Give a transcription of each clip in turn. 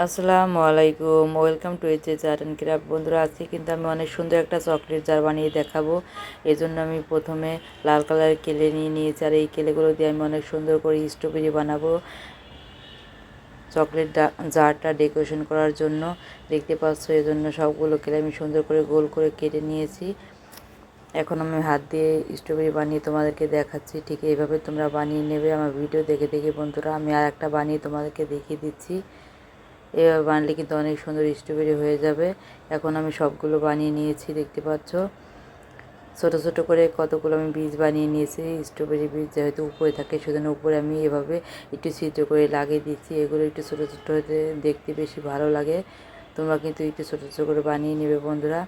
আসসালামু আলাইকুম, welcome to art and craft. বন্ধুরা, আজকে কিন্তু আমি অনেক সুন্দর একটা চকলেট জার বানিয়ে দেখাবো। এই জন্য আমি প্রথমে লাল কালারের কেলে নিয়ে নিয়েছি, আর এই কেলেগুলো দিয়ে আমি অনেক সুন্দর করে স্ট্রবেরি বানাবো চকলেট জারটা ডেকোরেশন করার জন্য। দেখতে পাচ্ছ, এই জন্য সবগুলো কেলে আমি সুন্দর করে গোল করে কেটে নিয়েছি। এখন আমি হাত দিয়ে স্ট্রবেরি বানিয়ে তোমাদেরকে দেখাচ্ছি। ঠিক এইভাবে তোমরা বানিয়ে নেবে আমার ভিডিও দেখে দেখে। বন্ধুরা, আমি আর একটা বানিয়ে তোমাদেরকে দেখিয়ে দিচ্ছি। এভাবে বানালে কিন্তু অনেক সুন্দর স্ট্রবেরি হয়ে যাবে। এখন আমি সবগুলো বানিয়ে নিয়েছি, দেখতে পাচ্ছ। ছোট ছোট করে কতগুলো আমি বীজ বানিয়ে নিয়েছি, স্ট্রবেরি বীজ যেহেতু উপরে থাকে সেজন্য উপরে আমি এভাবে একটু ছিদ্র করে লাগিয়ে দিচ্ছি। এগুলো একটু ছোটো ছোটো হতে দেখতে বেশি ভালো লাগে। তোমরা কিন্তু একটু ছোটো ছোটো করে বানিয়ে নেবে বন্ধুরা।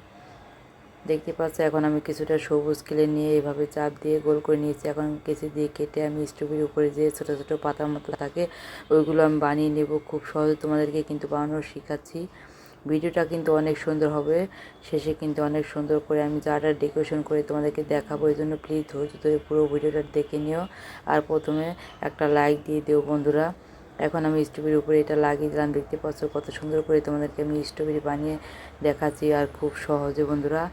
দেখতে পাচ্ছ, এখন আমি কিছুটা সবুজ কেলে নিয়ে এভাবে চাপ দিয়ে গোল করে নিয়েছি। এখন কেঁচি দিয়ে কেটে আমি স্ট্রবেরির উপরে যে ছোটো ছোটো পাতার মতো থাকে ওইগুলো আমি বানিয়ে নেব। খুব সহজে তোমাদেরকে কিন্তু বানানো শেখাচ্ছি। ভিডিওটা কিন্তু অনেক সুন্দর হবে, শেষে কিন্তু অনেক সুন্দর করে আমি জারটা ডেকোরেশন করে তোমাদেরকে দেখাবো। এই জন্য প্লিজ ধৈর্য ধরে পুরো ভিডিওটা দেখে নিও। আর প্রথমে একটা লাইক দিয়ে দিও বন্ধুরা। এখন আমি স্ট্রবেরির উপরে এটা লাগিয়ে দিলাম। দেখতে পাচ্ছ কত সুন্দর করে তোমাদেরকে আমি স্ট্রবেরি বানিয়ে দেখাচ্ছি, আর খুব সহজে বন্ধুরা।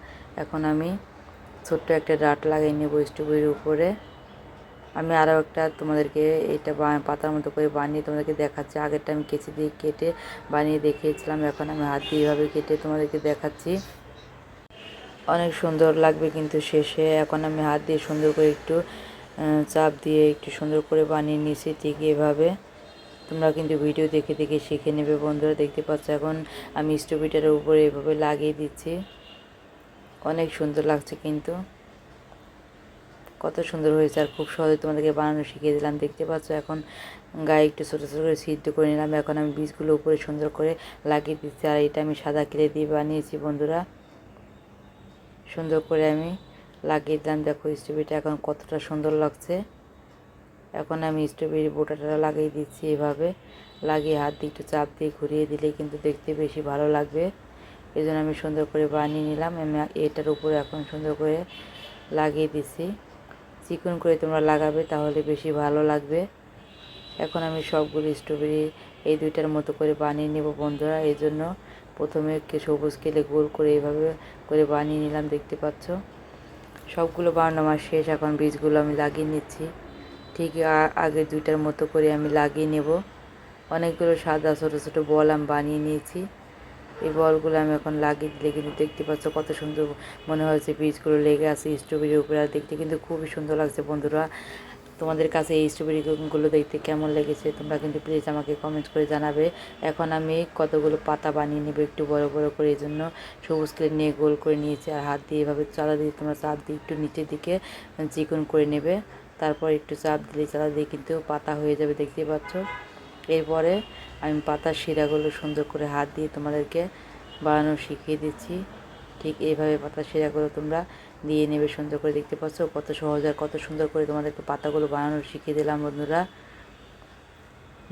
এখন আমি ছোট্ট একটা ডাট লাগিয়ে নেব স্ট্রবেরির উপরে। আমি আরও একটা তোমাদেরকে এটা পাতার মতো করে বানিয়ে তোমাদেরকে দেখাচ্ছি। আগেরটা আমি কেচি দিয়ে কেটে বানিয়ে দেখিয়েছিলাম, এখন আমি হাত দিয়ে এভাবে কেটে তোমাদেরকে দেখাচ্ছি। অনেক সুন্দর লাগবে কিন্তু শেষে। এখন আমি হাত দিয়ে সুন্দর করে একটু চাপ দিয়ে একটু সুন্দর করে বানিয়ে নিয়েছি। ঠিক এভাবে তোমরা কিন্তু ভিডিও দেখে দেখে শিখে নেবে বন্ধুরা। দেখতে পাচ্ছ, এখন আমি স্ট্রবেরিটার উপরে এভাবে লাগিয়ে দিচ্ছি। অনেক সুন্দর লাগছে কিন্তু, কত সুন্দর হয়েছে, আর খুব সহজে তোমাদেরকে বানানো শিখিয়ে দিলাম। দেখতে পাচ্ছ, এখন গায়ে একটু ছোটো ছোটো করে সিদ্ধ করে নিলাম। এখন আমি বীজগুলো উপরে সুন্দর করে লাগিয়ে দিচ্ছি। আর এটা আমি সাদা ক্লে দিয়ে বানিয়েছি বন্ধুরা। সুন্দর করে আমি লাগিয়ে দিলাম। দেখো স্ট্রবেরিটা এখন কতটা সুন্দর লাগছে। এখন আমি স্ট্রবেরি বোটাটা লাগিয়ে দিচ্ছি। এভাবে লাগিয়ে হাত দিয়ে একটু চাপ দিয়ে ঘুরিয়ে দিলে কিন্তু দেখতে বেশি ভালো লাগবে। এই জন্য আমি সুন্দর করে বানিয়ে নিলাম। আমি এটার উপরে এখন সুন্দর করে লাগিয়ে দিচ্ছি। চিকন করে তোমরা লাগাবে, তাহলে বেশি ভালো লাগবে। এখন আমি সবগুলো স্ট্রবেরি এই দুইটার মতো করে বানিয়ে নেব বন্ধুরা। এই জন্য প্রথমে সবুজ কেলে গোল করে এইভাবে করে বানিয়ে নিলাম। দেখতে পাচ্ছ, সবগুলো বানানো আমার শেষ। এখন বীজগুলো আমি লাগিয়ে নিচ্ছি। ঠিক আগে দুইটার মতো করে আমি লাগিয়ে নেব। অনেকগুলো সাদা ছোটো ছোটো বল আমি বানিয়ে নিয়েছি। এই বলগুলো আমি এখন লাগিয়ে দিলে কিন্তু দেখতে পাচ্ছ কত সুন্দর মনে হয়েছে, বীজগুলো লেগে আছে স্ট্রবেরির উপরে। আর দেখতে কিন্তু খুবই সুন্দর লাগছে বন্ধুরা। তোমাদের কাছে এই স্ট্রবেরিগুলো দেখতে কেমন লেগেছে তোমরা কিন্তু প্লিজ আমাকে কমেন্ট করে জানাবে। এখন আমি কতগুলো পাতা বানিয়ে নেব একটু বড় বড় করে। এই জন্য সবুজ ক্লে নিয়ে গোল করে নিয়েছি, আর হাত দিয়ে এভাবে চালা দিয়ে তোমরা চাপ দিয়ে একটু নিচের দিকে চিকন করে নেবে। তারপর একটু চাপ দিলে চালা দিয়ে কিন্তু পাতা হয়ে যাবে, দেখতে পাচ্ছ। এরপরে আমি পাতার শিরাগুলো সুন্দর করে হাত দিয়ে তোমাদেরকে বানানো শিখিয়ে দিচ্ছি। ঠিক এইভাবে পাতার শিরাগুলো তোমরা দিয়ে নেবে সুন্দর করে। দেখতে পাচ্ছ কত সহজ আর কত সুন্দর করে তোমাদেরকে পাতাগুলো বানানো শিখিয়ে দিলাম বন্ধুরা।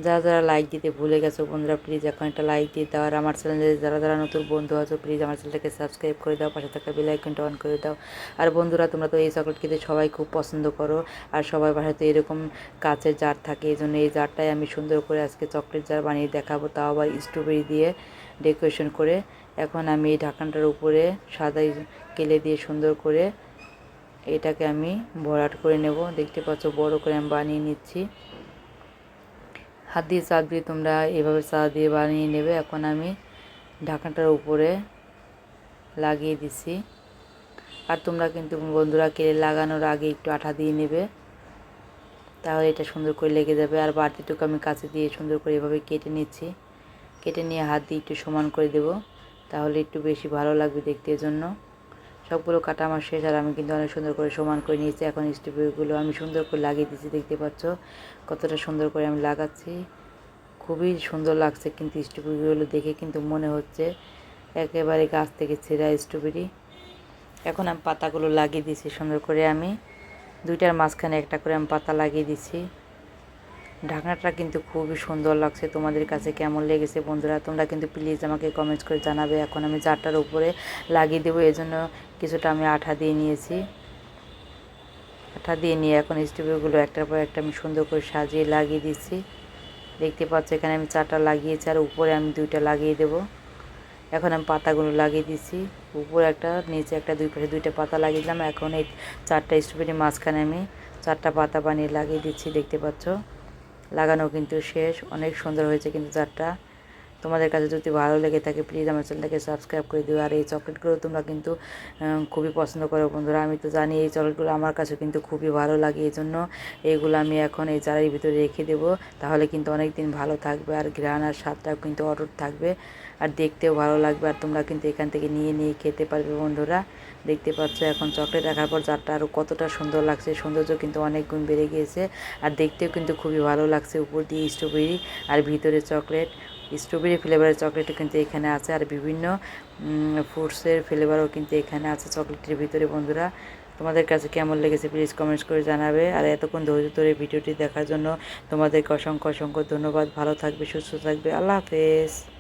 যারা যারা লাইক দিতে ভুলে গেছো বন্ধুরা, প্লিজ এখন একটা লাইক দিয়ে দাও। আর আমার চ্যানেলে যারা যারা নতুন বন্ধু আছো প্লিজ আমার চ্যানেলটাকে সাবস্ক্রাইব করে দাও, পাশে থাকা বেল আইকনটা অন করে দাও। আর বন্ধুরা, তোমরা তো এই চকলেট খেতে সবাই খুব পছন্দ করো, আর সবার বাসায় তো এরকম কাচের জার থাকে। এই জন্য এই জারটাই আমি সুন্দর করে আজকে চকলেট জার বানিয়ে দেখাবো, তাও আবার স্ট্রবেরি দিয়ে ডেকোরেশন করে। এখন আমি এই ঢাকনাটার উপরে সাদা কেলে দিয়ে সুন্দর করে এটাকে আমি ভরাট করে নেব। দেখতে পাচ্ছ বড় করে আমি বানিয়ে নিচ্ছি। হাত দিয়ে চাপ দিয়ে তোমরা এভাবে চাপ দিয়ে বানিয়ে নেবে। এখন আমি ঢাকনাটার উপরে লাগিয়ে দিচ্ছি। আর তোমরা কিন্তু বন্ধুরা কেলে লাগানোর আগে একটু আঠা দিয়ে নেবে, তাহলে এটা সুন্দর করে লেগে যাবে। আর বাড়তিটুকু আমি কাছে দিয়ে সুন্দর করে এভাবে কেটে নিচ্ছি। কেটে নিয়ে হাত দিয়ে একটু সমান করে দেব, তাহলে একটু বেশি ভালো লাগবে দেখতে। জন্য সবগুলো কাটা আমার শেষ, আর আমি কিন্তু অনেক সুন্দর করে সমান করে নিয়েছি। এখন স্ট্রবেরিগুলো আমি সুন্দর করে লাগিয়ে দিচ্ছি। দেখতে পাচ্ছ কতটা সুন্দর করে আমি লাগাচ্ছি, খুবই সুন্দর লাগছে কিন্তু স্ট্রবেরিগুলো দেখে কিন্তু মনে হচ্ছে একেবারে গাছ থেকে ছেঁড়া স্ট্রবেরি। এখন আমি পাতাগুলো লাগিয়ে দিচ্ছি সুন্দর করে। আমি দুইটার মাঝখানে একটা করে আমি পাতা লাগিয়ে দিচ্ছি। ঢাকনাটা কিন্তু খুবই সুন্দর লাগছে। তোমাদের কাছে কেমন লেগেছে বন্ধুরা তোমরা কিন্তু প্লিজ আমাকে কমেন্টস করে জানাবে। এখন আমি জারটার উপরে লাগিয়ে দেবো, এজন্য কিছুটা আমি আঠা দিয়ে নিয়েছি। আঠা দিয়ে নিয়ে এখন স্ট্রবেরিগুলো একটার পর একটা আমি সুন্দর করে সাজিয়ে লাগিয়ে দিচ্ছি। দেখতে পাচ্ছ এখানে আমি 4টা লাগিয়েছি আর উপরে আমি 2টা লাগিয়ে দেব। এখন আমি পাতাগুলো লাগিয়ে দিচ্ছি, উপরে একটা নিচে একটা, দুই পাশে 2টা পাতা লাগিয়ে দিলাম। এখন এই 4টা স্ট্রবেরির মাঝখানে আমি 4টা পাতা বানিয়ে লাগিয়ে দিচ্ছি। দেখতে পাচ্ছ লাগানো কিন্তু শেষ, অনেক সুন্দর হয়েছে কিন্তু 4টা। তোমাদের কাছে যদি ভালো লেগে থাকে প্লিজ আমার চ্যানেলটাকে সাবস্ক্রাইব করে দিও। আর এই চকলেটগুলো তোমরা কিন্তু খুবই পছন্দ করো বন্ধুরা, আমি তো জানি এই চকলেটগুলো আমার কাছে কিন্তু খুবই ভালো লাগে। এই জন্য এইগুলো আমি এখন এই জারের ভিতরে রেখে দেবো, তাহলে কিন্তু অনেক দিন ভালো থাকবে আর ঘ্রাণ আর স্বাদটাও কিন্তু অটুট থাকবে আর দেখতেও ভালো লাগবে। আর তোমরা কিন্তু এখান থেকে নিয়ে নিয়ে খেতে পারবে বন্ধুরা। দেখতে পাচ্ছ এখন চকলেট রাখার পর জারটা আরও কতটা সুন্দর লাগছে, সৌন্দর্য কিন্তু অনেক গুণ বেড়ে গিয়েছে আর দেখতেও কিন্তু খুবই ভালো লাগছে। উপর দিয়ে স্ট্রবেরি আর ভিতরে চকলেট, স্ট্রবেরি ফ্লেভারের চকলেটও কিন্তু এখানে আছে আর বিভিন্ন ফ্রুটসের ফ্লেভারও কিন্তু এখানে আছে চকলেটের ভিতরে। বন্ধুরা তোমাদের কাছে কেমন লেগেছে প্লিজ কমেন্টস করে জানাবে। আর এতক্ষণ ধৈর্য ধরে ভিডিওটি দেখার জন্য তোমাদেরকে অসংখ্য অসংখ্য ধন্যবাদ। ভালো থাকবে, সুস্থ থাকবে, আল্লাহ হাফেজ।